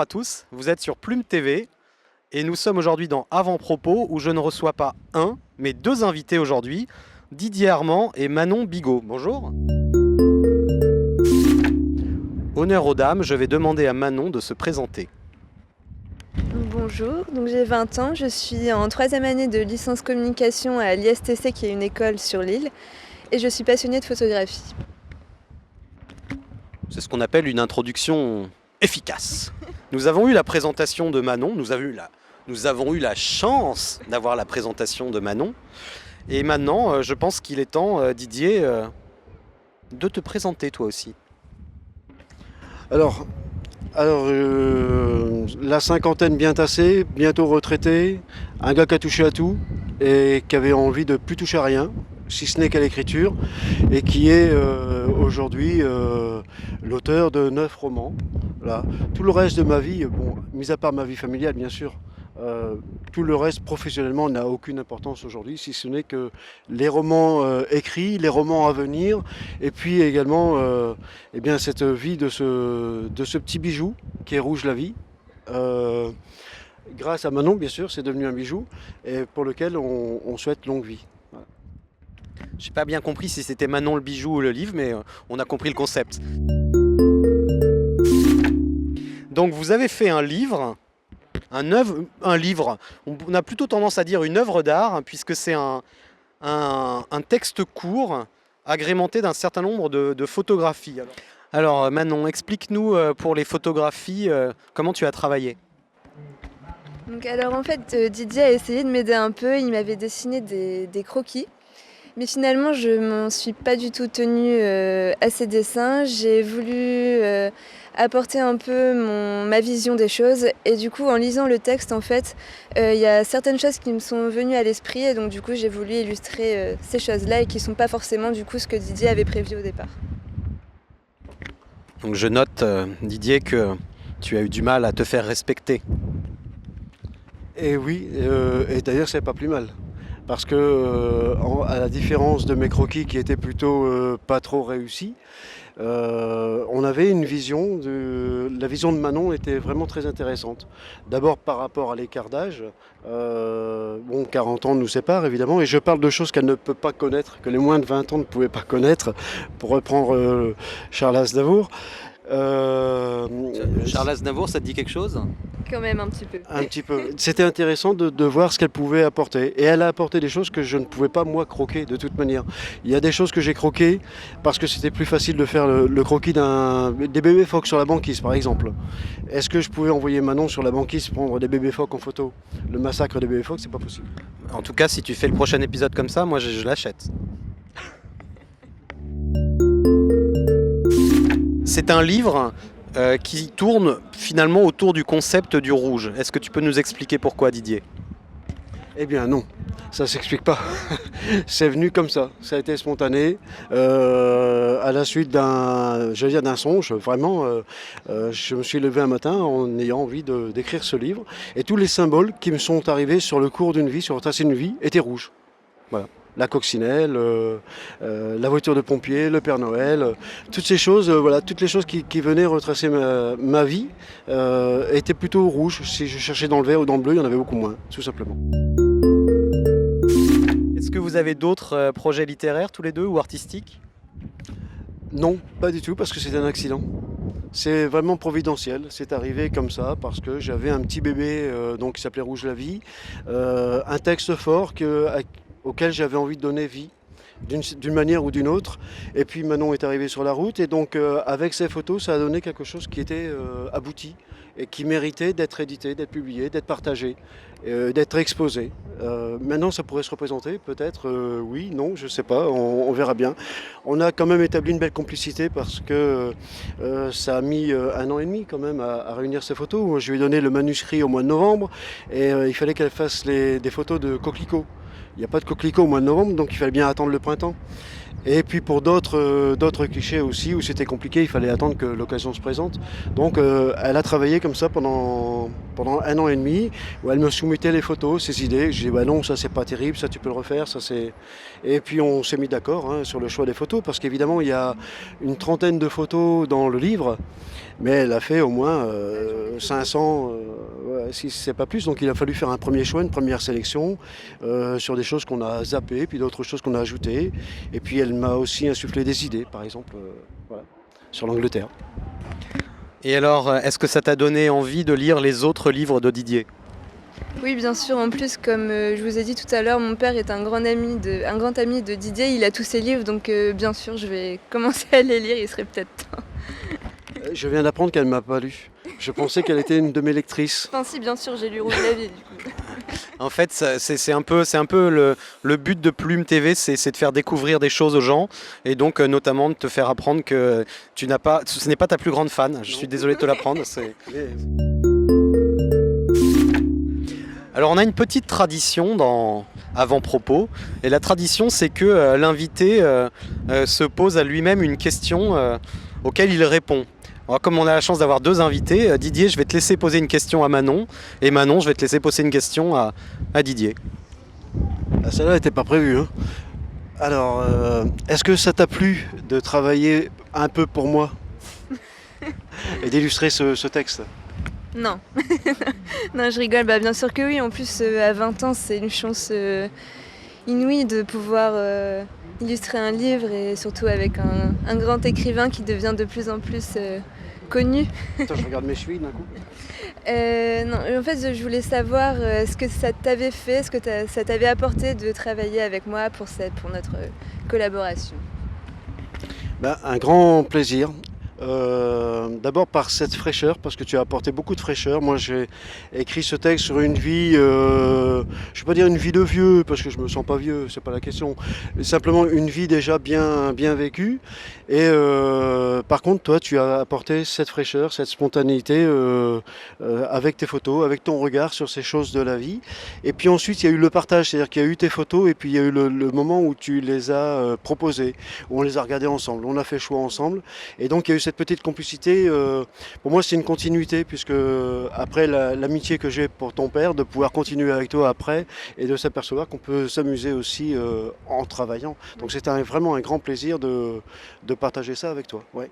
bonjour à tous, vous êtes sur Plume TV et nous sommes aujourd'hui dans Avant-propos où je ne reçois pas un, mais deux invités aujourd'hui, Didier Armand et Manon Bigot. Bonjour. Honneur aux dames, je vais demander à Manon de se présenter. Bonjour, donc j'ai 20 ans, je suis en troisième année de licence communication à l'ISTC qui est une école sur l'île et je suis passionnée de photographie. C'est ce qu'on appelle une introduction efficace. Nous avons eu la présentation de Manon, nous avons eu la chance d'avoir la présentation de Manon. Et maintenant, je pense qu'il est temps, Didier, de te présenter toi aussi. Alors, la cinquantaine bien tassée, bientôt retraité, un gars qui a touché à tout et qui avait envie de plus toucher à rien, si ce n'est qu'à l'écriture, et qui est aujourd'hui l'auteur de 9 romans. Voilà. Tout le reste de ma vie, bon, mis à part ma vie familiale bien sûr, tout le reste professionnellement n'a aucune importance aujourd'hui, si ce n'est que les romans écrits, les romans à venir, et puis également eh bien, cette vie de ce petit bijou qui est Rouge la vie. Grâce à Manon, bien sûr, c'est devenu un bijou, et pour lequel on souhaite longue vie. Voilà. J'ai pas bien compris si c'était Manon le bijou ou le livre, mais on a compris le concept. Donc vous avez fait un livre. Un livre, on a plutôt tendance à dire une œuvre d'art, hein, puisque c'est un texte court, agrémenté d'un certain nombre de photographies. Alors Manon, explique-nous pour les photographies, comment tu as travaillé. Donc alors en fait Didier a essayé de m'aider un peu, il m'avait dessiné des croquis. Mais finalement, je m'en suis pas du tout tenue à ces dessins. J'ai voulu apporter un peu ma vision des choses. Et du coup, en lisant le texte, en fait, il y a certaines choses qui me sont venues à l'esprit. Et donc, du coup, j'ai voulu illustrer ces choses-là et qui ne sont pas forcément, du coup, ce que Didier avait prévu au départ. Donc, je note, Didier, que tu as eu du mal à te faire respecter. Et oui, et d'ailleurs, c'est pas plus mal. Parce que, à la différence de mes croquis qui étaient plutôt pas trop réussis, on avait une vision, la vision de Manon était vraiment très intéressante. D'abord par rapport à l'écart d'âge, 40 ans nous séparent évidemment, et je parle de choses qu'elle ne peut pas connaître, que les moins de 20 ans ne pouvaient pas connaître, pour reprendre Charles Aznavour. Charles Aznavour, ça te dit quelque chose ? Quand même un petit peu. Un petit peu. C'était intéressant de voir ce qu'elle pouvait apporter. Et elle a apporté des choses que je ne pouvais pas moi croquer de toute manière. Il y a des choses que j'ai croquées parce que c'était plus facile de faire le croquis des bébés phoques sur la banquise par exemple. Est-ce que je pouvais envoyer Manon sur la banquise prendre des bébés phoques en photo ? Le massacre des bébés phoques, c'est pas possible. En tout cas, si tu fais le prochain épisode comme ça, moi je l'achète. C'est un livre qui tourne finalement autour du concept du rouge. Est-ce que tu peux nous expliquer pourquoi, Didier ? Eh bien non, ça s'explique pas. C'est venu comme ça, ça a été spontané, à la suite d'un songe, vraiment. Je me suis levé un matin en ayant envie d'écrire ce livre, et tous les symboles qui me sont arrivés sur le cours d'une vie, sur le tracé d'une vie, étaient rouges. Voilà. La coccinelle, la voiture de pompier, le Père Noël, toutes ces choses, voilà, toutes les choses qui venaient retracer ma vie étaient plutôt rouges. Si je cherchais dans le vert ou dans le bleu, il y en avait beaucoup moins, tout simplement. Est-ce que vous avez d'autres projets littéraires tous les deux ou artistiques ? Non, pas du tout, parce que c'est un accident. C'est vraiment providentiel, c'est arrivé comme ça parce que j'avais un petit bébé donc, qui s'appelait Rouge la vie, un texte fort auquel j'avais envie de donner vie d'une manière ou d'une autre, et puis Manon est arrivé sur la route, et donc avec ces photos ça a donné quelque chose qui était abouti et qui méritait d'être édité, d'être publié, d'être partagé, d'être exposé. Maintenant ça pourrait se représenter peut-être, oui, non, je sais pas, on verra bien. On a quand même établi une belle complicité parce que ça a mis 1 an et demi quand même à réunir ces photos. Je lui ai donné le manuscrit au mois de novembre et il fallait qu'elle fasse des photos de coquelicots. Il n'y a pas de coquelicots au mois de novembre, donc il fallait bien attendre le printemps. Et puis pour d'autres clichés aussi, où c'était compliqué, il fallait attendre que l'occasion se présente. Donc elle a travaillé comme ça pendant 1 an et demi, où elle me soumettait les photos, ses idées. Je disais bah non, ça c'est pas terrible, ça tu peux le refaire, ça c'est. Et puis on s'est mis d'accord sur le choix des photos, parce qu'évidemment il y a une trentaine de photos dans le livre. Mais elle a fait au moins 500, ouais, si c'est pas plus. Donc il a fallu faire un premier choix, une première sélection sur des choses qu'on a zappées, puis d'autres choses qu'on a ajoutées. Et puis elle m'a aussi insufflé des idées, par exemple, voilà, sur l'Angleterre. Et alors, est-ce que ça t'a donné envie de lire les autres livres de Didier? Oui, bien sûr. En plus, comme je vous ai dit tout à l'heure, mon père est un grand ami de Didier. Il a tous ses livres, donc bien sûr, je vais commencer à les lire. Il serait peut-être temps. Je viens d'apprendre qu'elle ne m'a pas lu. Je pensais qu'elle était une de mes lectrices. Enfin, si, bien sûr, j'ai lu Rouge la vie, du coup. En fait, c'est un peu le but de Plume TV, c'est de faire découvrir des choses aux gens et donc notamment de te faire apprendre que ce n'est pas ta plus grande fan. Je suis désolé de te l'apprendre. Alors on a une petite tradition dans Avant-propos et la tradition c'est que l'invité se pose à lui-même une question auquel il répond. Alors, comme on a la chance d'avoir deux invités, Didier, je vais te laisser poser une question à Manon et Manon, je vais te laisser poser une question à Didier. Ah, celle-là n'était pas prévue, hein. Alors, est-ce que ça t'a plu de travailler un peu pour moi et d'illustrer ce texte? Non. Non, je rigole. Bah, bien sûr que oui. En plus, à 20 ans, c'est une chance inouïe de pouvoir illustrer un livre et surtout avec un grand écrivain qui devient de plus en plus connu. Attends, je regarde mes chevilles d'un coup. Non, en fait, je voulais savoir ce que ça t'avait fait, ce que ça t'avait apporté de travailler avec moi pour notre collaboration. Ben, un grand plaisir. D'abord par cette fraîcheur, parce que tu as apporté beaucoup de fraîcheur. Moi j'ai écrit ce texte sur une vie, je ne vais pas dire une vie de vieux, parce que je me sens pas vieux, c'est pas la question. Simplement une vie déjà bien vécue. Et par contre toi tu as apporté cette fraîcheur, cette spontanéité avec tes photos, avec ton regard sur ces choses de la vie. Et puis ensuite il y a eu le partage, c'est-à-dire qu'il y a eu tes photos et puis il y a eu le moment où tu les as proposées, où on les a regardées ensemble, on a fait choix ensemble. Et donc il y a eu cette petite complicité, pour moi c'est une continuité, puisque après l'amitié que j'ai pour ton père, de pouvoir continuer avec toi après et de s'apercevoir qu'on peut s'amuser aussi en travaillant. Donc c'est vraiment un grand plaisir de partager ça avec toi. Ouais.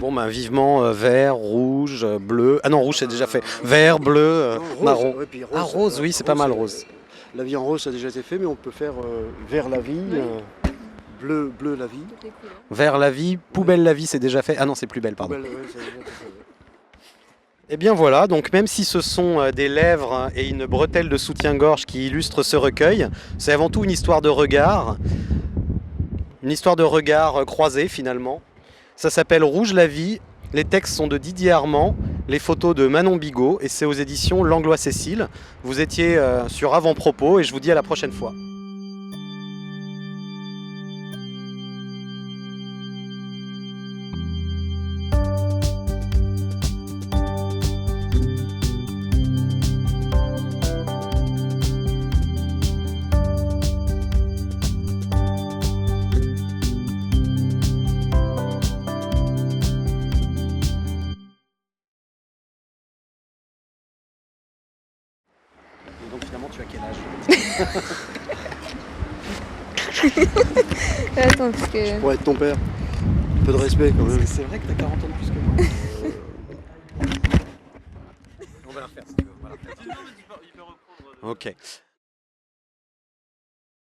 Bon, ben vivement vert, rouge, bleu. Ah non, rouge c'est déjà fait. Vert, bleu, Non, rose, marron. ouais, puis rose, Ah, rose, oui, c'est pas mal, rose. La vie en rose ça a déjà été fait, mais on peut faire vert la vie, bleu la vie. Vert la vie, poubelle la vie, c'est déjà fait. Ah non, c'est plus belle, pardon. Poubelle, ouais, ça a déjà été fait, ouais. Eh bien voilà, donc même si ce sont des lèvres et une bretelle de soutien-gorge qui illustrent ce recueil, c'est avant tout une histoire de regard croisé finalement. Ça s'appelle Rouge la vie, les textes sont de Didier Armand, les photos de Manon Bigot et c'est aux éditions Langlois-Cécile. Vous étiez sur Avant-propos et je vous dis à la prochaine fois. Et donc finalement tu as quel âge? Attends, parce que... Je pourrais être ton père. Un peu de respect quand même. C'est vrai que tu as 40 ans de plus que moi. On va la refaire si tu veux. Voilà. Ok.